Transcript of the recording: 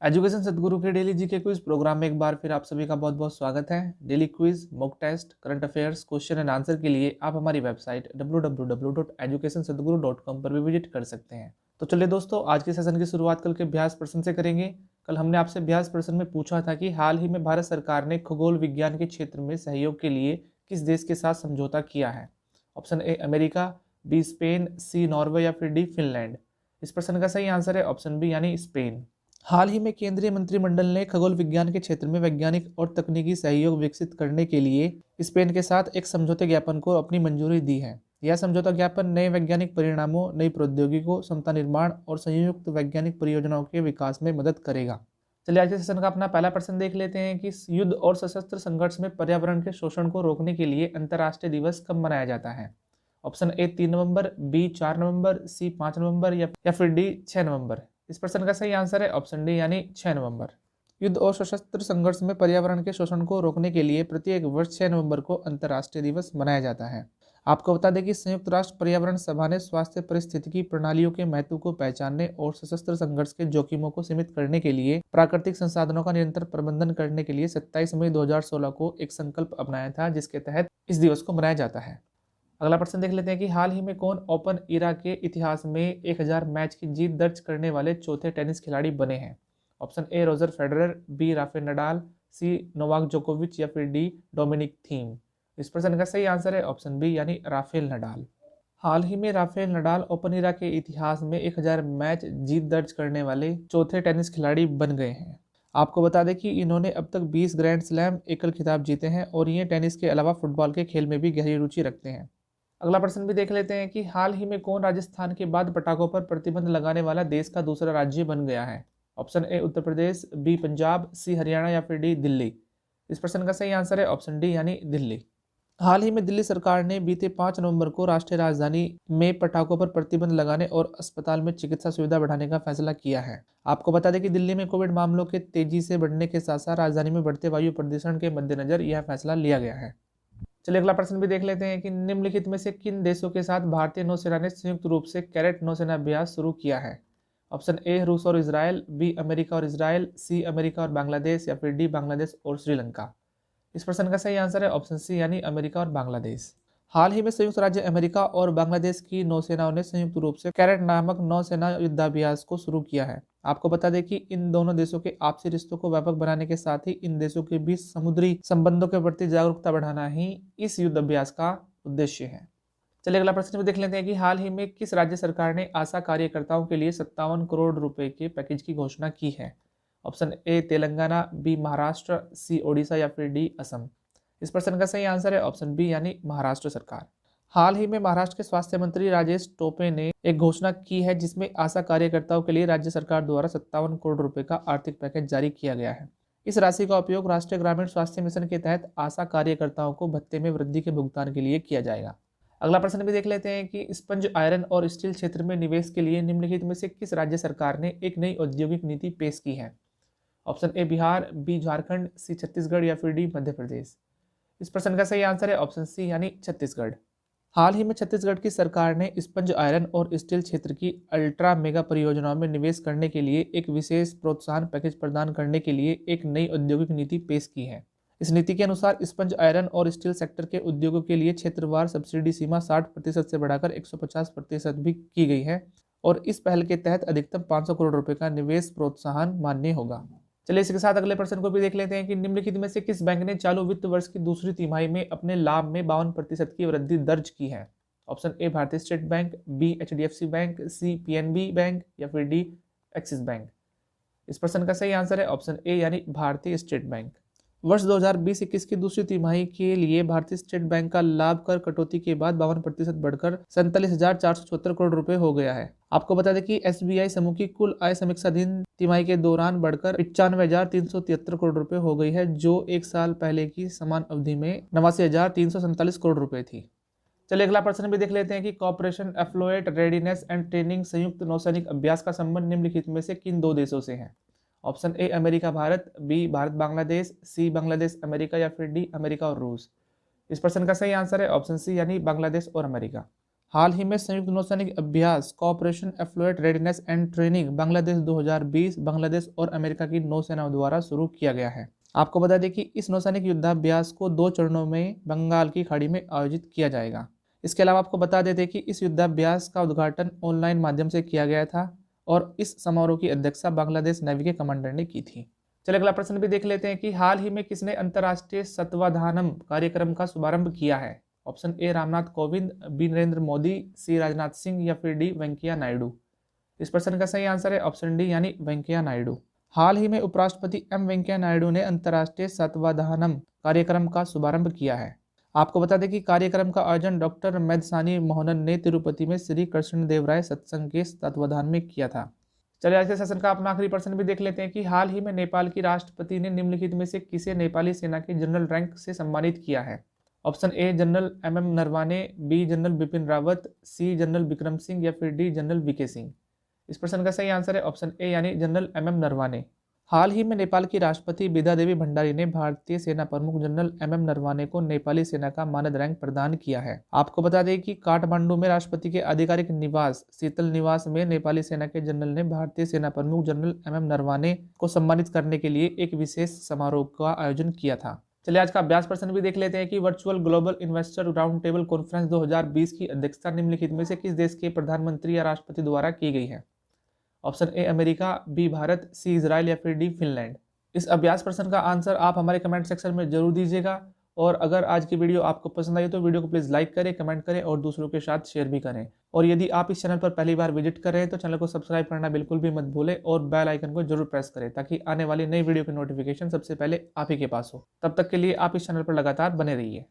Education सदगुरु के daily GK quiz programme में एक बार फिर आप सभी का बहुत बहुत स्वागत है। Daily quiz, mock test, current affairs, question and answer के लिए आप हमारी वेबसाइट www.educationsadguru.com पर भी विजिट कर सकते हैं। तो चलिए दोस्तों, आज के सेशन की शुरुआत कल के अभ्यास प्रश्न से करेंगे। कल हमने आपसे अभ्यास प्रश्न में पूछा था कि हाल ही में भारत सरकार ने खगोल विज्ञान के क्षेत्र में सहयोग के लिए किस देश के साथ समझौता किया है। Option A America, B Spain, C Norway या फिर डी फिनलैंड। इस प्रश्न का सही आंसर है ऑप्शन बी यानी स्पेन। हाल ही में केंद्रीय मंत्रिमंडल ने खगोल विज्ञान के क्षेत्र में वैज्ञानिक और तकनीकी सहयोग विकसित करने के लिए स्पेन के साथ एक समझौते ज्ञापन को अपनी मंजूरी दी है। यह समझौता ज्ञापन नए वैज्ञानिक परिणामों, नई प्रौद्योगिकियों, क्षमता निर्माण और संयुक्त वैज्ञानिक परियोजनाओं के विकास में मदद करेगा। चलिए आज के सेशन का अपना पहला प्रश्न देख लेते हैं कि युद्ध और सशस्त्र संघर्ष में पर्यावरण के शोषण को रोकने के लिए अंतर्राष्ट्रीय दिवस कब मनाया जाता है। ऑप्शन ए 3 नवंबर, बी 4 नवंबर, सी 5 नवंबर या फिर डी 6 नवंबर। इस प्रश्न का सही आंसर है ऑप्शन डी यानी 6 नवंबर। युद्ध और सशस्त्र संघर्ष में पर्यावरण के शोषण को रोकने के लिए प्रत्येक वर्ष 6 नवंबर को अंतर्राष्ट्रीय दिवस मनाया जाता है। आपको बता दें कि संयुक्त राष्ट्र पर्यावरण सभा ने स्वास्थ्य पारिस्थितिकी प्रणालियों के महत्व को पहचानने और सशस्त्र संघर्ष के जोखिमों को सीमित करने के लिए प्राकृतिक संसाधनों का निरंतर प्रबंधन करने के लिए 27 मई 2016 को एक संकल्प अपनाया था, जिसके तहत इस दिवस को मनाया जाता है। अगला प्रश्न देख लेते हैं कि हाल ही में कौन ओपन इरा के इतिहास में 1000 मैच की जीत दर्ज करने वाले चौथे टेनिस खिलाड़ी बने हैं। Option A Roger Federer, B Rafael Nadal, C Novak जोकोविच या फिर डी डोमिनिक थीम। इस प्रश्न का सही आंसर है ऑप्शन बी यानी राफेल नडाल। हाल ही में राफेल नडाल ओपन इरा के इतिहास में 1000 मैच जीत दर्ज करने वाले चौथे टेनिस खिलाड़ी बन गए हैं। आपको बता दें कि इन्होंने अब तक 20 ग्रैंड स्लैम एकल खिताब जीते हैं और ये टेनिस के अलावा फुटबॉल के खेल में भी गहरी रुचि रखते हैं। अगला प्रश्न भी देख लेते हैं कि हाल ही में कौन राजस्थान के बाद पटाखों पर प्रतिबंध लगाने वाला देश का दूसरा राज्य बन गया है। Option A Uttar Pradesh, B Punjab, C Haryana या फिर डी दिल्ली। इस प्रश्न का सही आंसर है ऑप्शन डी यानी दिल्ली। हाल ही में दिल्ली सरकार ने बीते 5 नवंबर को राष्ट्रीय राजधानी में पटाखों पर प्रतिबंध लगाने और अस्पताल में चिकित्सा सुविधा बढ़ाने का फैसला किया है। आपको बता दें कि दिल्ली में कोविड मामलों के तेजी से बढ़ने के साथ साथ राजधानी में बढ़ते वायु प्रदूषण के मद्देनजर यह फैसला लिया गया है। चलिए अगला प्रश्न भी देख लेते हैं कि निम्नलिखित में से किन देशों के साथ भारतीय नौसेना ने संयुक्त रूप से कैरेट नौसेना अभ्यास शुरू किया है। ऑप्शन ए रूस और इजराइल, बी अमेरिका और इजराइल, सी अमेरिका और बांग्लादेश या फिर डी बांग्लादेश और श्रीलंका। इस प्रश्न का सही आंसर है ऑप्शन सी यानी अमेरिका और बांग्लादेश। हाल ही में संयुक्त राज्य अमेरिका और बांग्लादेश की नौसेनाओं ने संयुक्त रूप से कैरेट नामक नौसेना युद्धाभ्यास को शुरू किया है। आपको बता दें कि इन दोनों देशों के आपसी रिश्तों को व्यापक बनाने के साथ ही इन देशों के बीच समुद्री संबंधों के प्रति जागरूकता बढ़ाना ही इस युद्ध अभ्यास का उद्देश्य है। चलिए अगला प्रश्न भी देख लेते हैं कि हाल ही में किस राज्य सरकार ने आशा कार्यकर्ताओं के लिए 57 करोड़ रुपए के पैकेज की घोषणा की है। Option A Telangana, B Maharashtra, C Odisha या फिर डी असम। इस प्रश्न का सही आंसर है ऑप्शन बी यानी महाराष्ट्र सरकार। हाल ही में महाराष्ट्र के स्वास्थ्य मंत्री राजेश टोपे ने एक घोषणा की है जिसमें आशा कार्यकर्ताओं के लिए राज्य सरकार द्वारा 57 करोड़ रुपए का आर्थिक पैकेज जारी किया गया है। इस राशि का उपयोग राष्ट्रीय ग्रामीण स्वास्थ्य मिशन के तहत आशा कार्यकर्ताओं को भत्ते में वृद्धि के भुगतान के लिए किया जाएगा। अगला प्रश्न भी देख लेते हैं कि स्पंज आयरन और स्टील क्षेत्र में निवेश के लिए निम्नलिखित में से किस राज्य सरकार ने एक नई औद्योगिक नीति पेश की है। Option A Bihar, B Jharkhand, C Chhattisgarh या फिर डी मध्य प्रदेश। इस प्रश्न का सही आंसर है ऑप्शन सी यानी छत्तीसगढ़। हाल ही में छत्तीसगढ़ की सरकार ने स्पंज आयरन और स्टील क्षेत्र की अल्ट्रा मेगा परियोजनाओं में निवेश करने के लिए एक विशेष प्रोत्साहन पैकेज प्रदान करने के लिए एक नई औद्योगिक नीति पेश की है। इस नीति के अनुसार स्पंज आयरन और स्टील सेक्टर के उद्योगों के लिए क्षेत्रवार सब्सिडी सीमा 60% से बढ़ाकर 150% भी की गई है और इस पहल के तहत अधिकतम 500 करोड़ रुपए का निवेश प्रोत्साहन मान्य होगा। चलिए इसके साथ अगले प्रश्न को भी देख लेते हैं कि निम्नलिखित में से किस बैंक ने चालू वित्त वर्ष की दूसरी तिमाही में अपने लाभ में 52% की वृद्धि दर्ज की है। Option A Bharatiya state bank, B HDFC bank, C PNB bank या फिर डी एक्सिस बैंक। इस प्रश्न का सही आंसर है ऑप्शन ए यानी भारतीय स्टेट बैंक। वर्ष 2020-21 की दूसरी तिमाही के लिए भारतीय स्टेट बैंक का लाभ कर कटौती के बाद 52% बढ़कर 47,474 करोड़ रुपए हो गया है। आपको बता दें कि एसबीआई समूह की कुल आय समीक्षाधीन तिमाही के दौरान बढ़कर 95,373 करोड़ रुपए हो गई है, जो एक साल पहले की समान अवधि में 89,347 करोड़ रुपए थी। चलिए अगला प्रश्न भी देख लेते हैं कि corporation afloat readiness and training संयुक्त नौसैनिक अभ्यास का संबंध निम्नलिखित में से किन दो देशों से है। Option A America Bharat, B Bharat Bangladesh, C Bangladesh America या फिर डी अमेरिका और रूस। इस प्रश्न का सही आंसर है ऑप्शन सी यानी बांग्लादेश और अमेरिका। हाल ही में संयुक्त नौसैनिक अभ्यास cooperation afloat readiness and training Bangladesh 2020 Bangladesh और अमेरिका की नौसेनाओं द्वारा शुरू किया गया है। आपको बता दें कि इस नौसैनिक युद्धाभ्यास को 2 चरणों में बंगाल की खाड़ी में आयोजित किया जाएगा। इसके अलावा आपको बता देते कि इस युद्धाभ्यास का उद्घाटन ऑनलाइन माध्यम से किया गया था और इस समारोह की अध्यक्षता बांग्लादेश नेवी के कमांडर ने की थी। चलिए अगला प्रश्न भी देख लेते हैं कि हाल ही में किसने अंतर्राष्ट्रीय सत्वाधानम कार्यक्रम का शुभारंभ किया है। Option A Ramnath Kovind, B Narendra Modi, C Rajnath Singh या फिर डी वेंकैया नायडू। इस प्रश्न का सही आंसर है ऑप्शन डी यानी वेंकैया नायडू। हाल ही में उपराष्ट्रपति एम वेंकैया नायडू ने अंतर्राष्ट्रीय सत्वाधानम कार्यक्रम का शुभारंभ किया है। आपको बता दें कि कार्यक्रम का आयोजन डॉक्टर मेदसानी मोहनन ने तिरुपति में श्री कृष्णदेवराय सत्संग के तत्वाधान में किया था। चलिए आज के सेशन का अपना आखिरी प्रश्न भी देख लेते हैं कि हाल ही में नेपाल की राष्ट्रपति ने निम्नलिखित में से किसे नेपाली सेना के जनरल रैंक से सम्मानित किया है। Option A general M Naravane, B general Bipin Rawat, C general Vikram Singh या फिर डी जनरल वीके सिंह। इस प्रश्न का सही आंसर है ऑप्शन ए यानी जनरल एम नरवाने। हाल ही में नेपाल की राष्ट्रपति बिद्या देवी भंडारी ने भारतीय सेना प्रमुख जनरल एम नरवाने को नेपाली सेना का मानद रैंक प्रदान किया है। आपको बता दें कि काठमांडू में राष्ट्रपति के आधिकारिक निवास शीतल निवास में नेपाली सेना के जनरल ने भारतीय सेना प्रमुख जनरल एम नरवाने को सम्मानित करने के लिए एक विशेष समारोह का आयोजन किया था। चलिए आज का अभ्यास प्रश्न भी देख लेते हैं कि virtual global investor round table conference 2020 की अध्यक्षता निम्नलिखित में से किस देश के प्रधानमंत्री या राष्ट्रपति द्वारा की गई है। Option A America, B Bharat, C Israel या फिर डी फिनलैंड। इस अभ्यास प्रश्न का आंसर आप हमारे कमेंट सेक्शन में जरूर दीजिएगा और अगर आज की वीडियो आपको पसंद आई तो वीडियो को प्लीज़ लाइक करें, कमेंट करें और दूसरों के साथ शेयर भी करें। और यदि आप इस चैनल पर पहली बार विजिट कर रहे हैं तो चैनल को सब्सक्राइब करना बिल्कुल भी मत भूलें और बेल आइकन को जरूर प्रेस करें ताकि आने वाली नई वीडियो की नोटिफिकेशन सबसे पहले आप ही के पास हो। तब तक के लिए आप इस चैनल पर लगातार बने रहिए।